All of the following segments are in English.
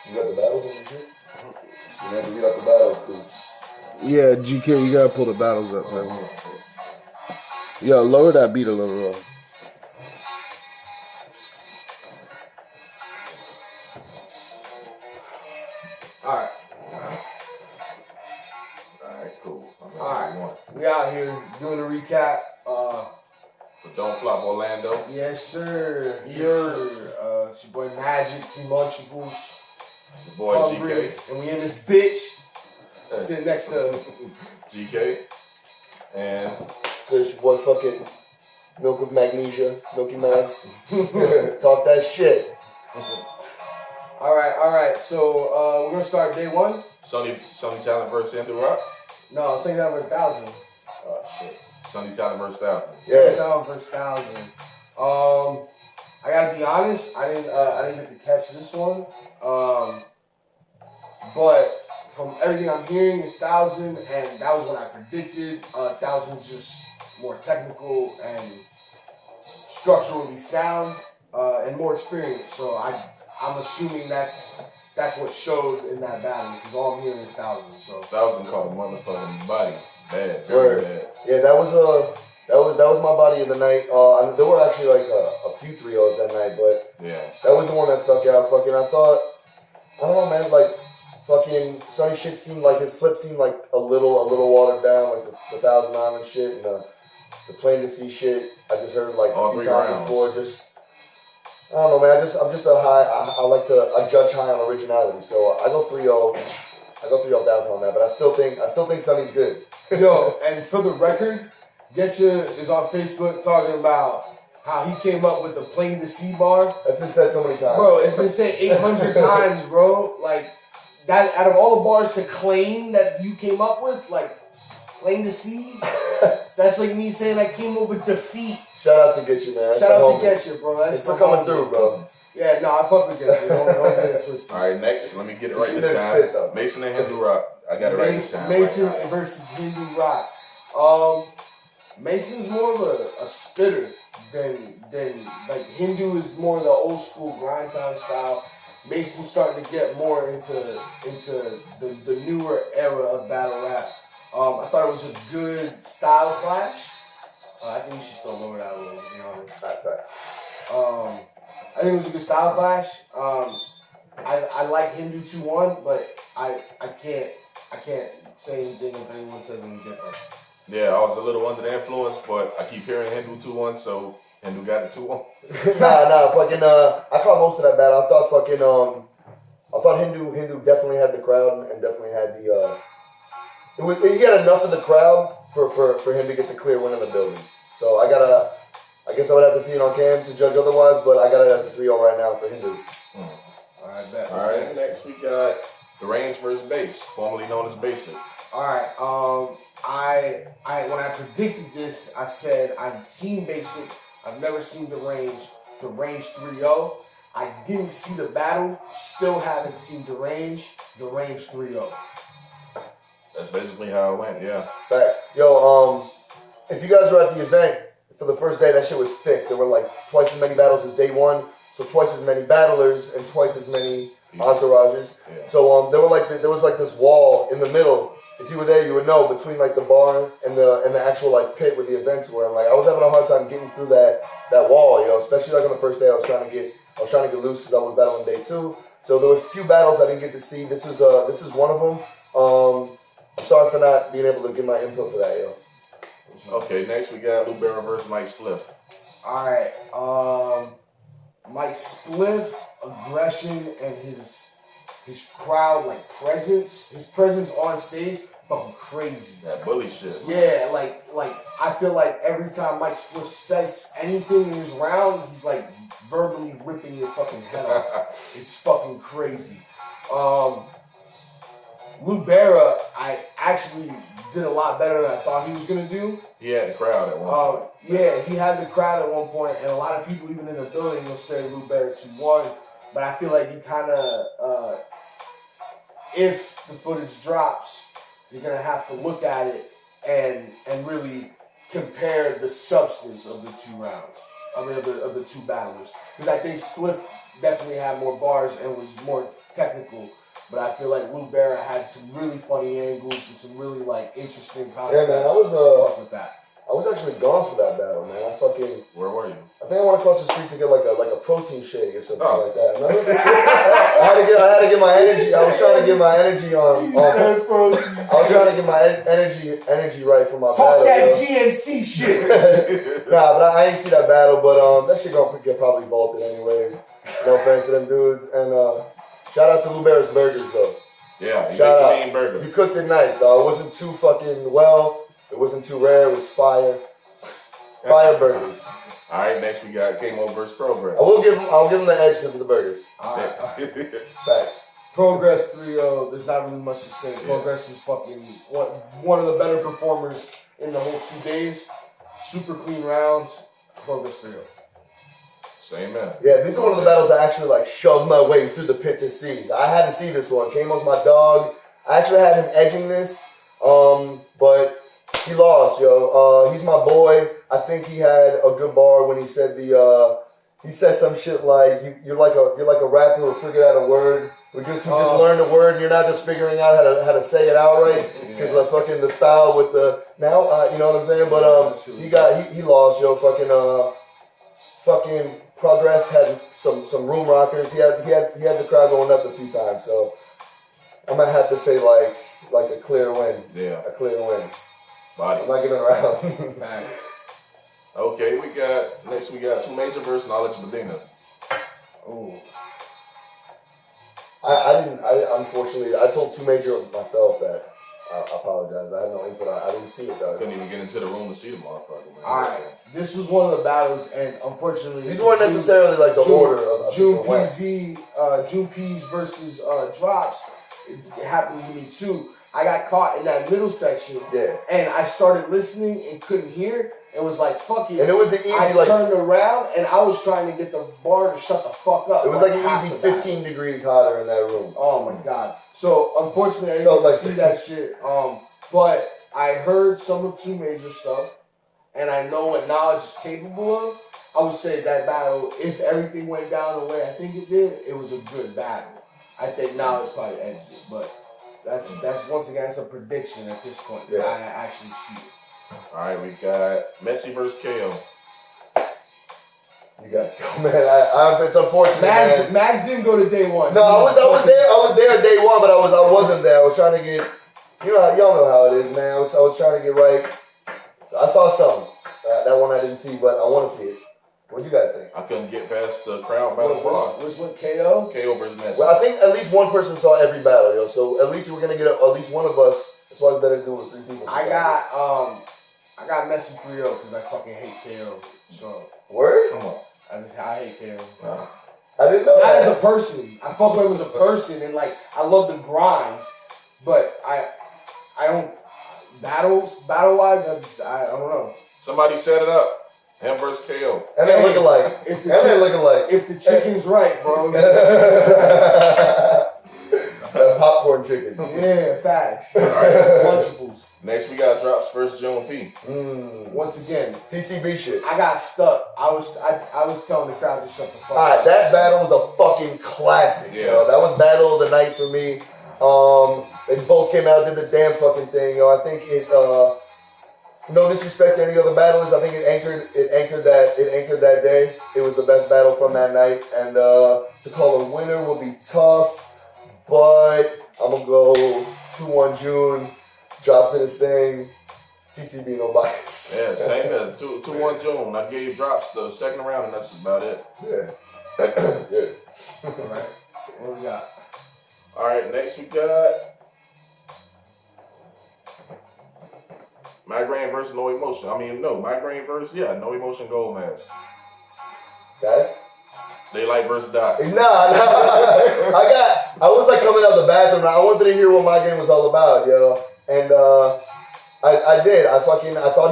You got the battles on your shit? You have to read out the battles, cause. Yeah, GK, you gotta pull the battles up, man. Yo, lower that beat a little. Alright, cool. Alright, we out here doing a recap. But don't flop Orlando. Yes, sir. Yes, sir. It's your boy Majik, Team Munchables. Your boy Hungry, GK. and we in this bitch. Sitting next to GK. And There's your boy fucking Milk with Magnesia, Milky Magz. Talk that shit. Alright. So we're gonna start day one. Sonny Talent versus Hindu Rock. No, second time versus 1,000. Oh shit. Sonny Talent versus 1,000. Second time versus 1,000. I gotta be honest, I didn't get to catch this one. But from everything I'm hearing, it's 1,000, and that was what I predicted. 1,000's just more technical and structurally sound, and more experience. So I'm assuming that's what showed in that battle, because all I'm hearing is 1,000. So 1,000 caught a motherfucking body. Bad, very Word. bad. Yeah, that was my body in the night. There were actually like a few 3-0s that night, but Yeah. that was the one that stuck out. Fucking, I don't know, man. Like, fucking Sonny shit seemed like his flip seemed like a little watered down, like the 1,000 Island shit and the plain to see shit. I just heard like all a few 3 times rounds. before. Just I don't know, man. I'm just a high. I judge high on originality, so I go 3-0. I go 3-0,000 on that, but I still think Sonny's good. yo, and for the record, Getcha is on Facebook talking about how he came up with the plain to see bar. That's been said so many times. Bro, it's been said 800 times, bro. Like, that, out of all the bars to claim that you came up with, like, plain to see, that's like me saying I came up with defeat. Shout out to Getcha, man. Shout out to Getcha, bro. Thanks for coming through, bro. Yeah, no, I fuck with Getcha. Don't get it twisted. All right, next. Let me get it right You this didn't time. spit, though. Mason and Hindu Rock. I got it right this time. Mason right. versus Hindu Rock. Mason's more of a spitter than like Hindu is more the old school grind time style. Mason's starting to get more into the newer era of battle rap. I thought it was a good style clash. I think you should still lower that a little, to be honest. I think it was a good style clash. I like Hindu 2-1, but I can't say anything if anyone says anything different. Yeah, I was a little under the influence, but I keep hearing Hindu 2-1, so Hindu got it 2-1. Nah, fucking. I caught most of that battle. I thought Hindu definitely had the crowd and definitely had the. He had enough of the crowd for him to get the clear win in the building. So I guess I would have to see it on cam to judge otherwise, but I got it as a 3-0 right now for Hindu. Alright, bet. All right, next we got the Range versus Bass, formerly known as Basic. Alright, I when I predicted this, I said I've seen Basic, I've never seen the Range 3-0. I didn't see the battle, still haven't seen the Range 3-0. That's basically how it went, yeah. Facts. Yo, if you guys were at the event for the first day, that shit was thick. There were like twice as many battles as day one, so twice as many battlers and twice as many entourages. Yeah. So there was like this wall in the middle. If you were there, you would know, between like the bar and the actual like pit where the events were. And like I was having a hard time getting through that wall, yo. Especially like on the first day, I was trying to get loose because I was battling day 2. So there was a few battles I didn't get to see. This is one of them. I'm sorry for not being able to give my input for that, yo. Okay, next we got Lou Barrow versus Mike Spliff. Alright, Mike Spliff, aggression and his crowd like his presence on stage, fucking crazy. That bully shit. Yeah, like I feel like every time Mike Spliff says anything in his round, he's like verbally ripping your fucking head off. It's fucking crazy. Lou Barra, I actually did a lot better than I thought he was gonna do. He had the crowd at one point. Yeah, he had the crowd at one point, and a lot of people even in the building will say Lou Barra 2-1. But I feel like you kind of, if the footage drops, you're gonna have to look at it and really compare the substance of the 2 rounds. I mean, of the 2 battlers, because I think Spliff definitely had more bars and was more technical. But I feel like Lou Barra had some really funny angles and some really like interesting concepts. Yeah, man, Fuck with that. I was actually gone for that battle, man. Where were you? I think I went across the street to get like a protein shake or something like that. Remember? I had to get my energy. I was trying to get my energy on. I was trying to get my energy right for my Talk battle. that yo. GNC shit. Nah, but I ain't see that battle. But that shit gonna get probably vaulted anyways. No offense to them dudes. And shout out to Lou Barra's Burgers though. Yeah, you Shout out. make a mean burger. You cooked it nice, though. It wasn't too fucking well. It wasn't too rare. It was fire. Fire burgers. All right, next we got Camo versus Progress. I'll give them the edge because of the burgers. Alright. Facts. Progress 3-0, there's not really much to say. Yeah. Progress was fucking one of the better performers in the whole 2 days. Super clean rounds. Progress 3-0. Same man. Yeah, these are one of the battles I actually like shoved my way through the pit to see. I had to see this one. Camo's my dog. I actually had him edging this, but he lost, yo. He's my boy. I think he had a good bar when he said he said some shit like you're like a rapper who figured out a word. Who just learned a word and you're not just figuring out how to say it outright because the fucking the style with the now you know what I'm saying. But he lost, yo. Fucking Progress had some room rockers. He had the crowd going nuts a few times. So I'm gonna have to say like a clear win. Yeah. A clear win. Body. I'm not giving around. Thanks. Okay, next we got 2 Major versus Knowledge Medina. Ooh. I unfortunately I told 2 Major myself that. I apologize. I had no input on it. I didn't see it though. Couldn't even get into the room to see the motherfucker, man. Alright, this was one of the battles, and unfortunately, These weren't necessarily like the order of June people went. June P's versus Drops. It happened to me too. I got caught in that middle section, Yeah. and I started listening and couldn't hear, and was like, "Fuck it." And it was an easy I like turned around, and I was trying to get the bar to shut the fuck up. it was like an half easy the battle. 15 degrees hotter in that room. Oh my god! So unfortunately, I didn't Felt get to like- see that shit. But I heard some of 2 Major stuff, and I know what Knowledge is capable of. I would say that battle, if everything went down the way I think it did, it was a good battle. I think Knowledge probably edged it, but that's once again it's a prediction at this point. Yeah. I actually see it. All right, we got Messi versus KO. You guys, man, it's unfortunate. Man. Magz didn't go to day one. No, I was there day one, but I wasn't there. I was trying to get, y'all know how it is, man. I was trying to get right. I saw something. That one I didn't see, but I want to see it. What do you guys think? I couldn't get past the crowd battle bar. Which one? KO? KO versus Messi. Well, I think at least one person saw every battle, yo. So at least we're gonna get at least one of us. That's why it's better to do it with 3 people. I got Messi 3-0 because I fucking hate KO. So Word? Come on. I hate KO. I didn't know Not that. as a person. I fuck with him as a person, and like I love the grind, but I don't battle wise. I don't know. Somebody set it up. Him versus KO. And they look alike. If And they look alike. if the chicken's right, bro. That popcorn chicken. Yeah, facts. Alright. Lunchables. Next we got Drops versus Jonny P. Once again, TCB shit. I got stuck. I was telling the crowd to shut the fuck Alright, up. that battle was a fucking classic. Yeah. Yo. That was battle of the night for me. They both came out, did the damn fucking thing. Yo. I think it no disrespect to any other battlers. I think it anchored that day. It was the best battle from that night. And to call a winner will be tough. But I'm gonna go 2-1 June. Drops in his thing. TCB no bias. Yeah, same there. 2-1 June. I gave Drops the second round, and that's about it. Yeah. Yeah. Alright. What we got? All right, next we got Migraine versus No Emotion. Migraine versus No Emotion Gold Mask. Guys? Daylight versus Die. Nah. I was like coming out the bathroom. I wanted to hear what Migraine was all about, yo. And I did. I thought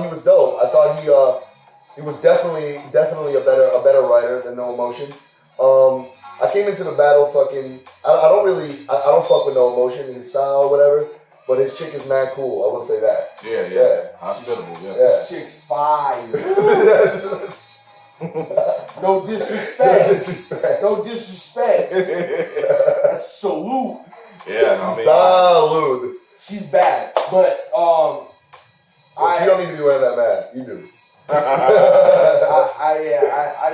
he was dope. I thought he was definitely a better writer than No Emotion. I came into the battle fucking. I don't fuck with No Emotion, his style or whatever. But his chick is mad cool. I will say that. Yeah. Hospitable. Yeah. This chick's fire. No disrespect. No disrespect. No disrespect. That's salute. Yeah, I mean, Salud. She's bad, but She don't need to be wearing that mask. You do. I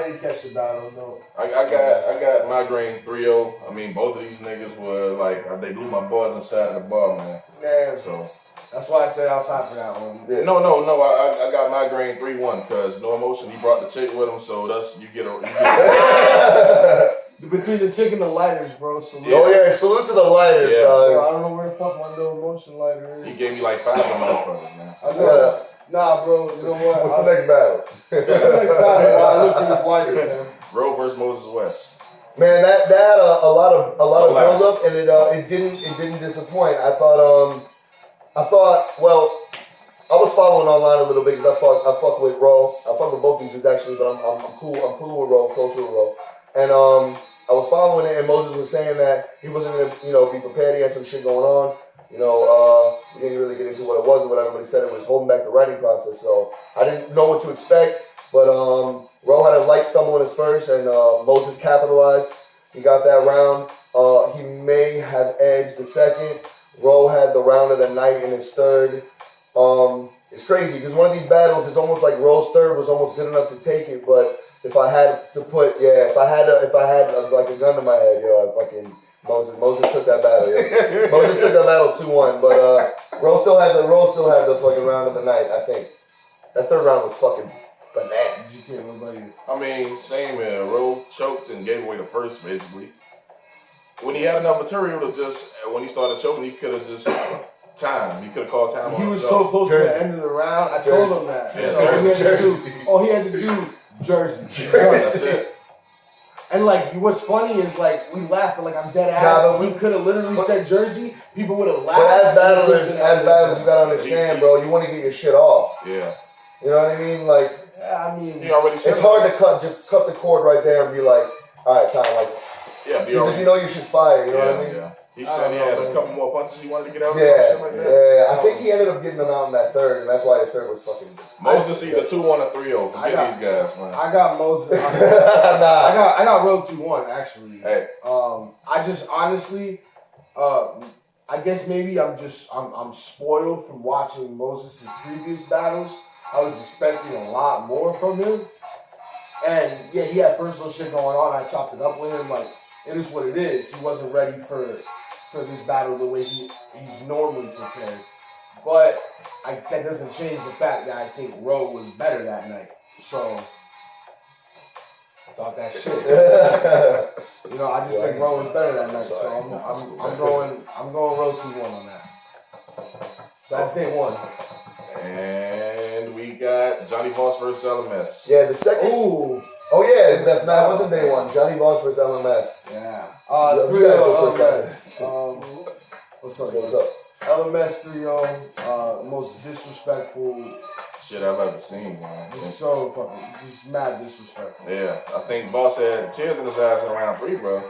didn't catch the battle. No. I got migraine 3-0. I mean, both of these niggas were like, they blew my balls inside of the bar, man. Man, So that's why I said outside for that one. Yeah. no. I got migraine 3-1 because no emotion. He brought the chick with him, so that's you get a. Between the chick and the lighters, bro. Salute. Oh yeah, salute to the lighters, Yeah. Bro, dog. I don't know where the fuck my no emotion lighter is. He gave me like 5 of them motherfuckers, man. I know. Nah, bro. You know what? What's the next battle? What's the next battle? While I look for this lighter, man. Roe versus Moses West. Man, that had a lot of Loud. build up, and it didn't disappoint. I thought well, I was following online a little bit because I fuck with Ro. I fuck with both these dudes actually, but I'm cool with Ro, close with Ro. And I was following it, and Moses was saying that he wasn't gonna be prepared. He had some shit going on. We didn't really get into what it was or whatever, but he said it was holding back the writing process. So I didn't know what to expect, but Ro had a light stumble in his first, and Moses capitalized. He got that round. He may have edged the second. Ro had the round of the night in his third. It's crazy because one of these battles is almost like Ro's third was almost good enough to take it, but if I had like a gun to my head, Moses took that battle. Yeah. Moses took that battle 2-1, but Ro still had the fucking round of the night. I think that third round was fucking bananas. I mean, same here. Roe choked and gave away the first, basically. When he had enough material to when he started choking, he could have just time. He could have called time on He was himself. so close to the end of the round. I told him that. Yeah, So all he had to do, Jersey. That's it. And like, what's funny is like we laugh, but like I'm dead ass. He could have literally said Jersey. People would have laughed. But as battlers, you gotta understand, bro. You want to get your shit off. Yeah. You know what I mean? Like, I mean, He already said it's hard to cut the cord right there and be like, all right, time. Like, Yeah, because if you know your shit's fire, you know what I mean? Yeah. He said he had a couple more punches he wanted to get out. Yeah, Or something like that. yeah. I think he ended up getting them out in that third, and that's why his third was fucking. Moses either 2-1 or 3-0. Forget these guys, man. I got Moses. Nah. I got Road 2-1 actually. Hey. I just honestly, I guess maybe I'm spoiled from watching Moses' previous battles. I was expecting a lot more from him, and yeah, he had personal shit going on. I chopped it up with him. Like, it is what it is. He wasn't ready for this battle the way he's normally prepared. But that doesn't change the fact that I think Roe was better that night. So talk that shit. I just think Roe was better that night. So I'm going Roe 2-1 on that. So that's day one. And we got Johnny Voss versus LMS. Yeah, the second. Ooh. Oh yeah, that wasn't day one. Johnny Voss versus LMS. Yeah. You guys go first. What's up? What's up? LMS 3-0. Most disrespectful. Shit I've ever seen, man. Just so fucking, just mad disrespectful. Yeah, I think Voss had tears in his eyes in round 3, bro. I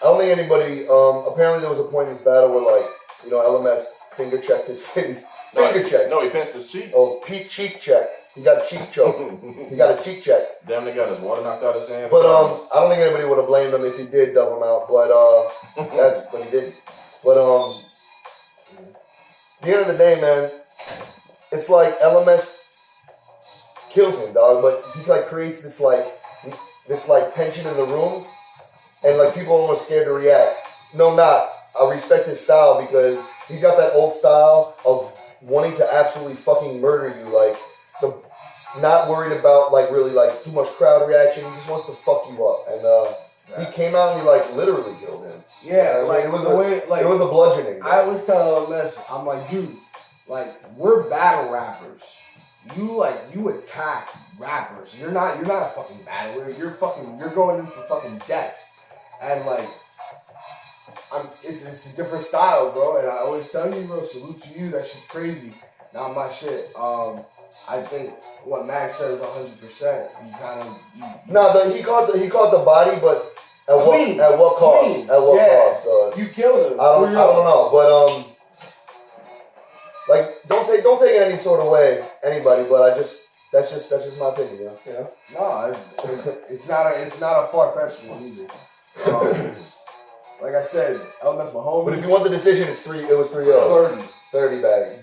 don't think anybody. Apparently there was a point in this battle where LMS finger checked his face. Finger check. No, he pinched his cheek. Oh, cheek check. He got a cheek choke. He got a cheek check. Damn, they got his water knocked out of his hand. But I don't think anybody would have blamed him if he did dub him out. But but he didn't. But at the end of the day, man, it's like LMS killed him, dog. But he creates this tension in the room, and people almost scared to react. No, not. I respect his style because he's got that old style of wanting to absolutely fucking murder you, not worried about really too much crowd reaction. He just wants to fuck you up, and he came out and he literally killed him. Yeah, it was a bludgeoning. I always tell LMS, I'm like, dude, we're battle rappers. You attack rappers. You're not a fucking battler. You're going in for fucking death, and it's a different style, bro. And I always tell you, bro, salute to you. That shit's crazy. Not my shit. I think what Max said is 100%. He caught the body, but at what cost? Clean. At what cost? You killed him. I don't know, but don't take it any sort of way, anybody. But That's just my opinion, you know. No, it's not a far-fetched one either. Like I said, that's my homie. But if you want the decision, it was 3-0. 30 bag.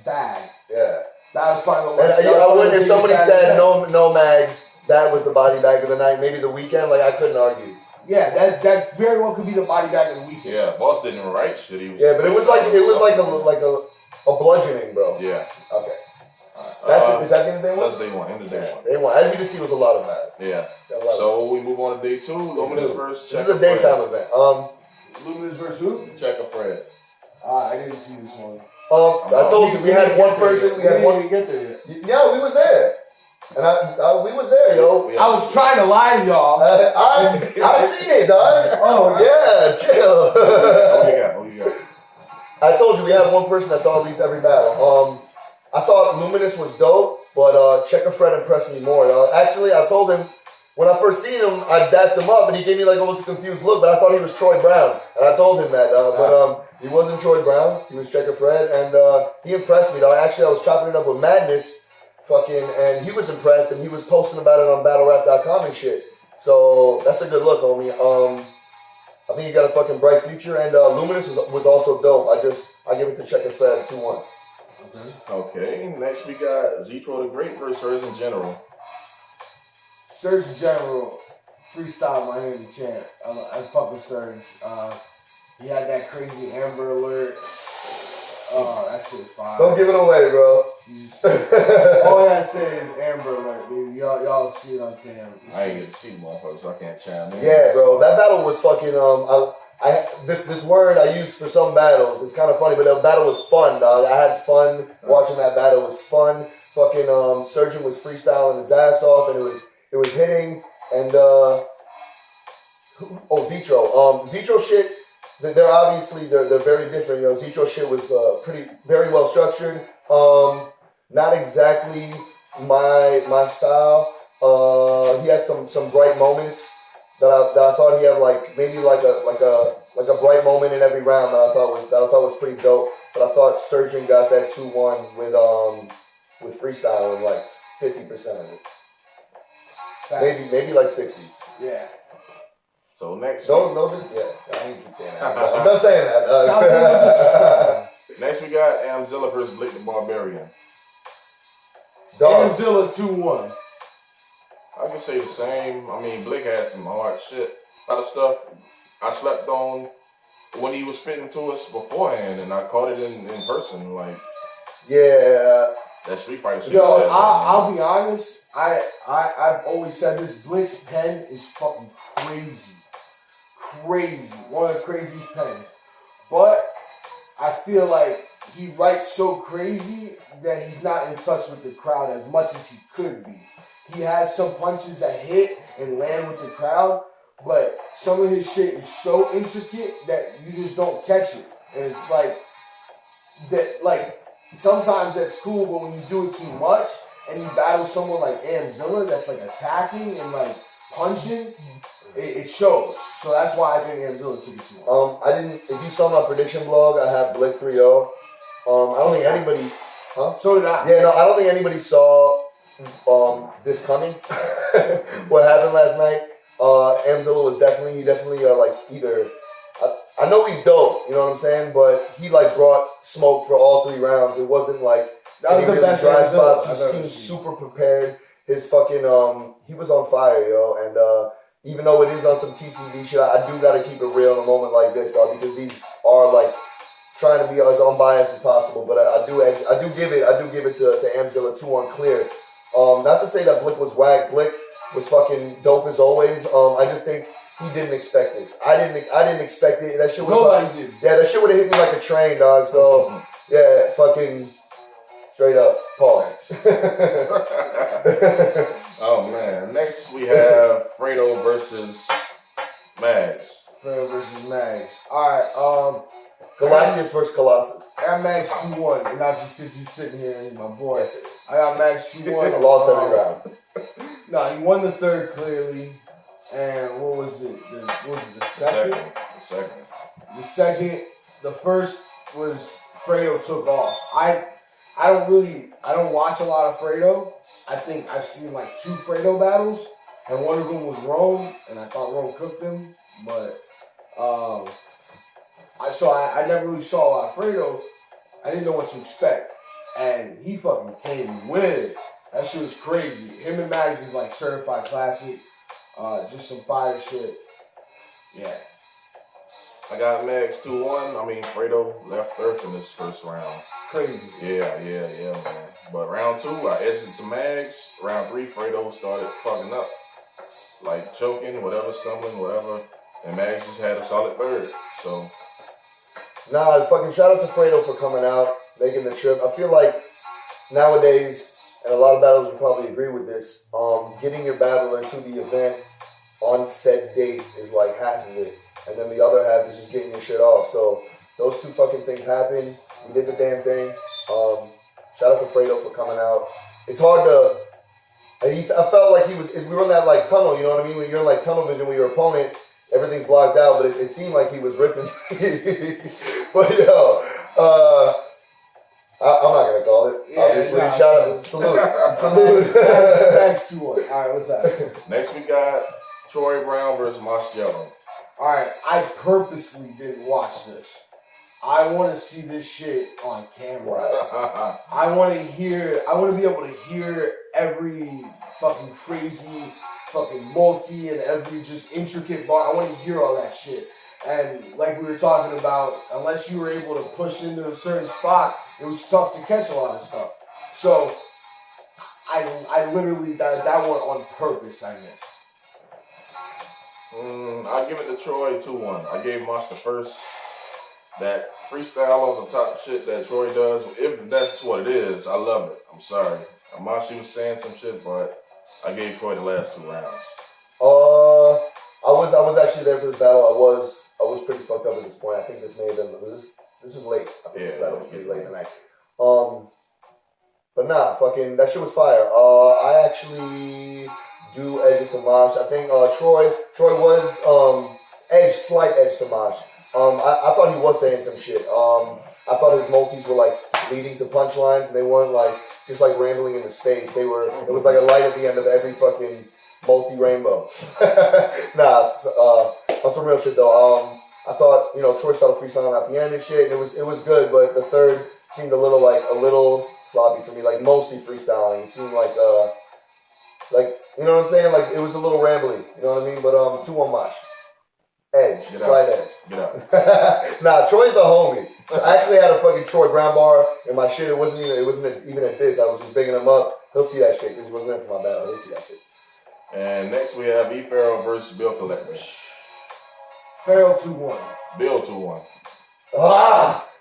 Yeah. That was probably the And worst. I would, if somebody said no mags, that was the body bag of the night. Maybe the weekend, like I couldn't argue. Yeah, that very well could be the body bag of the weekend. Yeah, boss didn't write shit. He was But it was like a bludgeoning, bro. Yeah. Okay. Is that the day one? That's day one. End of day one. Day one. As you can see, it was a lot of that. Yeah. So we move on to day two. Luminous versus This is a daytime event. Luminous versus who? Checker Fred. I didn't see this one. I told you we had one person. We had one. Didn't get there yet. Yeah, we was there, and we was there, yo. I was trying to lie to y'all. I seen it, dog. Oh yeah, chill. What you got? I told you we had one person that saw at least every battle. I thought Luminous was dope, but Checker Fred impressed me more. Actually, I told him when I first seen him, I dapped him up, and he gave me like almost a confused look. But I thought he was Troy Brown, and I told him that. But he wasn't Troy Brown. He was Checker Fred, and he impressed me. Though. Actually, I was chopping it up with Madness, and he was impressed, and he was posting about it on BattleRap.com and shit. So that's a good look, homie. I think he got a fucking bright future, and Luminous was also dope. I give it to Checker Fred 2-1. Okay, next we got Zetro the Great versus Surgeon General. Surgeon General, freestyle Miami champ. I fuck with Surge. He had that crazy Amber Alert. That shit was fire. Don't give it away, bro. All I say is Amber Alert, dude. Y'all see it on camera. I ain't get to see the motherfuckers, so I can't chime in. Yeah, bro. That battle was fucking. This word I use for some battles. It's kind of funny, but that battle was fun, dog. I had fun watching that battle. It was fun. Fucking Surgeon was freestyling his ass off, and it was hitting. And Zetro. Zetro shit. They're very different. You know, Zetro shit was very well structured. Not exactly my style. He had some bright moments. That I thought he had maybe like a bright moment in every round that I thought was pretty dope. But I thought Surgeon got that 2-1 with freestyle and like 50% of it. Maybe like 60. Yeah. So next I ain't keep saying that. I'm not saying that. Next we got Amzilla versus Blake the Barbarian. Amzilla 2-1. I can say the same. I mean, Blick had some hard shit. A lot of stuff I slept on when he was spitting to us beforehand, and I caught it in person. Like, yeah, that Street Fighter shit. Yo, I'll be honest. I've always said this. Blick's pen is fucking crazy. One of the craziest pens. But I feel like he writes so crazy that he's not in touch with the crowd as much as he could be. He has some punches that hit and land with the crowd, but some of his shit is so intricate that you just don't catch it. And it's like that. Like sometimes that's cool, but when you do it too much and you battle someone like Amzilla that's like attacking and like punching, it shows. So that's why I think Amzilla took it too much. If you saw my prediction blog, I have Blick 3-0. I don't think anybody. Huh? So did I. Yeah, no, I don't think anybody saw this coming. What happened last night? Amzilla was definitely either. I know he's dope, you know what I'm saying, but he brought smoke for all 3 rounds. It wasn't like that was the best dry spots. He seemed super prepared. His fucking he was on fire, yo, and even though it is on some TCB shit, I do gotta keep it real in a moment like this, because these are trying to be as unbiased as possible. But I do give it to Amzilla 2-1 clear. Not to say that Blick was whack. Blick was fucking dope as always. I just think he didn't expect this. I didn't expect it. That shit Nobody did. Yeah, that shit would have hit me like a train, dog. So yeah, fucking straight up, pause. Oh man. Next we have Fredo versus Magz. Fredo versus Magz. Alright, Galactus versus Colossus. I got Magz 2-1, and not just because he's sitting here and he's my boy. Yes, it is. I got Magz 2-1. I lost every round. No, he won the third clearly. And what was it? The second? The second. The first was Fredo took off. I don't watch a lot of Fredo. I think I've seen like 2 Fredo battles, and one of them was Rome, and I thought Rome cooked him, but I never really saw a lot of Fredo. I didn't know what to expect, and he fucking came with it. That shit was crazy. Him and Magz is like certified classic. Just some fire shit. Yeah. I got Max 2-1. I mean, Fredo left Earth in this first round. Crazy. Yeah, man. But round 2, I edged it to Max. Round 3, Fredo started fucking up. Like choking, whatever, stumbling, whatever. And Max just had a solid third. So. Nah, fucking shout out to Fredo for coming out, making the trip. I feel like nowadays, and a lot of battlers will probably agree with this, getting your battler to the event on said date is like half of it. And then the other half is just getting your shit off. So those 2 fucking things happened. We did the damn thing. Shout out to Fredo for coming out. It's hard to... I felt like we were in that like tunnel, you know what I mean? When you're in like tunnel vision with your opponent, everything's blocked out, but it seemed like he was ripping. But yo, I'm not gonna call it. Yeah, obviously, shout out, salute. Max 2-1. All right, what's that? Next we got Troy Brown versus Marcello. All right, I purposely didn't watch this. I want to see this shit on camera. I want to be able to hear every fucking crazy fucking multi and every just intricate bar. I want to hear all that shit. And like we were talking about, unless you were able to push into a certain spot, it was tough to catch a lot of stuff. So I literally, that one on purpose I missed. I give it to Troy 2-1. I gave Mosh the first. That freestyle on the top shit that Troy does, if that's what it is, I love it. I'm sorry. Mosh was saying some shit, but I gave Troy the last 2 rounds. I was actually there for this battle. I was pretty fucked up at this point. I think this may have been this was late. I think this battle was pretty late in the night. But nah, fucking that shit was fire. I actually do edge it to Mosh. I think Troy was slight edge to Mosh. I thought he was saying some shit. I thought his multis were like leading to punchlines, and they weren't like just like rambling into space. It was like a light at the end of every fucking multi rainbow. Nah, on some real shit though. I thought Troy started freestyling at the end and shit, and it was good, but the third seemed a little sloppy for me. Like mostly freestyling, it seemed like you know what I'm saying? Like it was a little rambly. You know what I mean? But 2-1 Mosh. Edge, slight edge. Get out. Nah, Troy's the homie. I actually had a fucking Troy Brown bar in my shit. It wasn't even at this. I was just bigging him up. He'll see that shit because he wasn't there for my battle. He'll see that shit. And next we have E. Farrell versus Bill Collector. Farrell 2-1. Bill 2-1.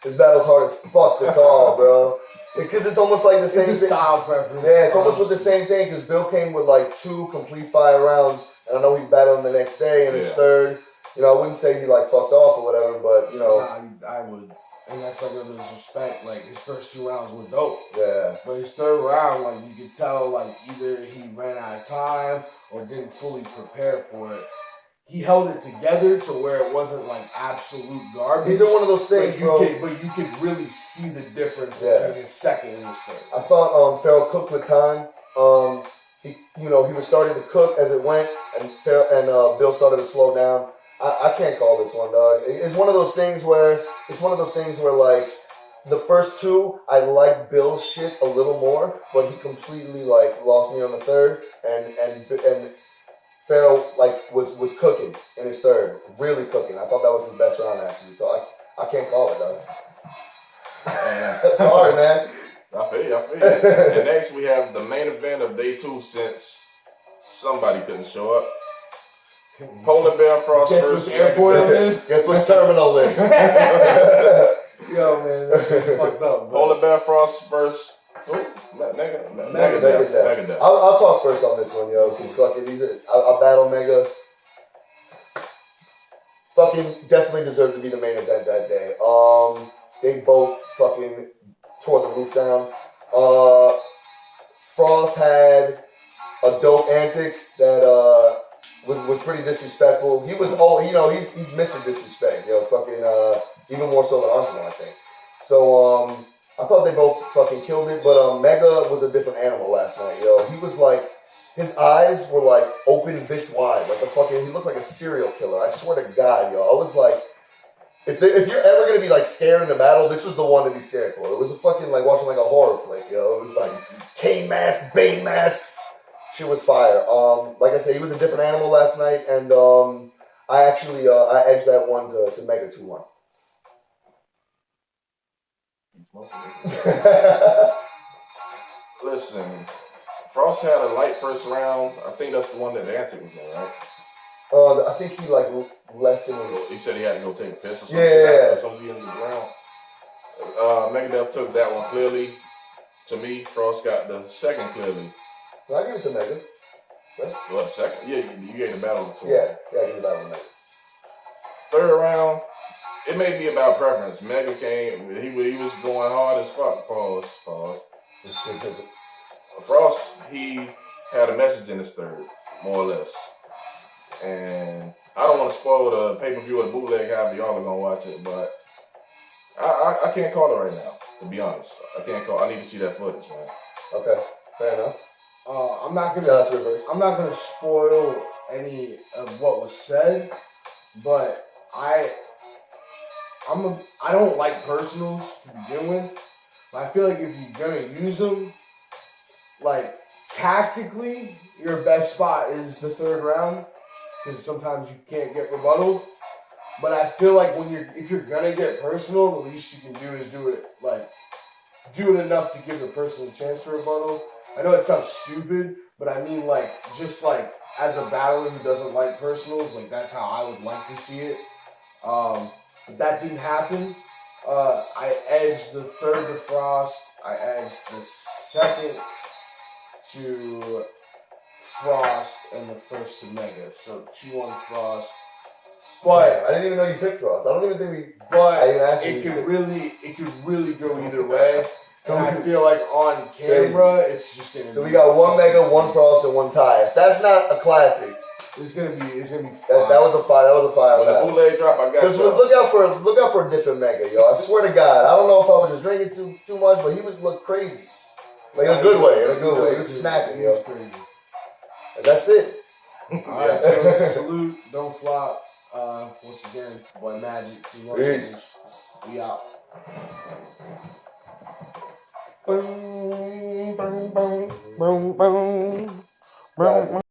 This battle's hard as fuck to call, bro. Because it's almost like the same thing. Style preference. Yeah, it's almost with the same thing. Because Bill came with like 2 complete fire rounds, and I know he's battling the next day and his third. I wouldn't say he like fucked off or whatever, but Nah, I would. And that's like a disrespect. Like his first 2 rounds were dope. Yeah. But his third round, like you could tell, like either he ran out of time or didn't fully prepare for it. He held it together to where it wasn't like absolute garbage. These are one of those things, bro. But you could really see the difference between his second and his third. I thought Farrell cooked with time. He was starting to cook as it went, and Bill started to slow down. I can't call this one, dog. It's one of those things where like the first 2, I liked Bill's shit a little more, but he completely like lost me on the third, and Farrell like was cooking in his third, really cooking. I thought that was his best round actually, so I can't call it, dog. Sorry, man. I feel you. And next we have the main event of day 2 since somebody couldn't show up. Polar Bear Frost Guess versus which airport I'm in? Guess which terminal in? Yo, man, that's just fucked up, bro. Polar Bear Frost versus Megadeth. I'll talk first on this one, yo, because fucking I battle Mega. Fucking definitely deserved to be the main event that day. They both fucking tore the roof down. Frost had a dope antic that was pretty disrespectful. He was he's Mr. Disrespect, yo, fucking even more so than Arsenal, I think. So I I thought they both fucking killed it, but Mega was a different animal last night, yo. He was like, his eyes were like open this wide, like a fucking. He looked like a serial killer. I swear to God, yo. I was like, if you're ever gonna be like scared in a battle, this was the one to be scared for. It was a fucking like watching like a horror flick, yo. It was like K mask, Bane mask. Shit was fire. Like I said, he was a different animal last night, and I actually I edged that one to Mega 2-1. Listen, Frost had a light first round. I think that's the one that the Antic was in, right? I think he like left in his. He said he had to go take a piss or something. Yeah. So he in the ground. Megadeth took that one clearly. To me, Frost got the second clearly. No, I give it to Mega. What, second? Yeah, you gave the battle to him. Yeah, I give it that one. Mega. Third round, it may be about preference. Mega came, he was going hard as fuck. Pause. Frost, he had a message in his third, more or less. And I don't want to spoil the pay-per-view or the bootleg, however y'all are going to watch it, but I can't call it right now, to be honest. I need to see that footage, man. Okay, fair enough. I'm not gonna spoil any of what was said, but I don't like personals to begin with. But I feel like if you're gonna use them, like tactically, your best spot is the third round because sometimes you can't get rebuttal. But I feel like if you're gonna get personal, the least you can do is do it enough to give the person a chance to rebuttal. I know it sounds stupid, but I mean just as a battler who doesn't like personals, like that's how I would like to see it. But that didn't happen. I edged the third to Frost. I edged the second to Frost and the first to Mega. So 2-1 Frost. But I didn't even know you picked Frost. I don't even think we. But it could really go either way. And I feel like on camera, it's just gonna. So we got 1 Mega, 1 Frost, and 1 tie. If that's not a classic, it's gonna be. That was a fire. That was a fire. When the bootleg drop, I got. Just look out for a different Mega, yo. I swear to God, I don't know if I was just drinking too much, but he was look crazy, like in a good way. He was snapping, yo. And that's it. All right, so salute, don't flop. Once again, boy Majik. Peace. We out. Boom, boom, boom, boom, boom.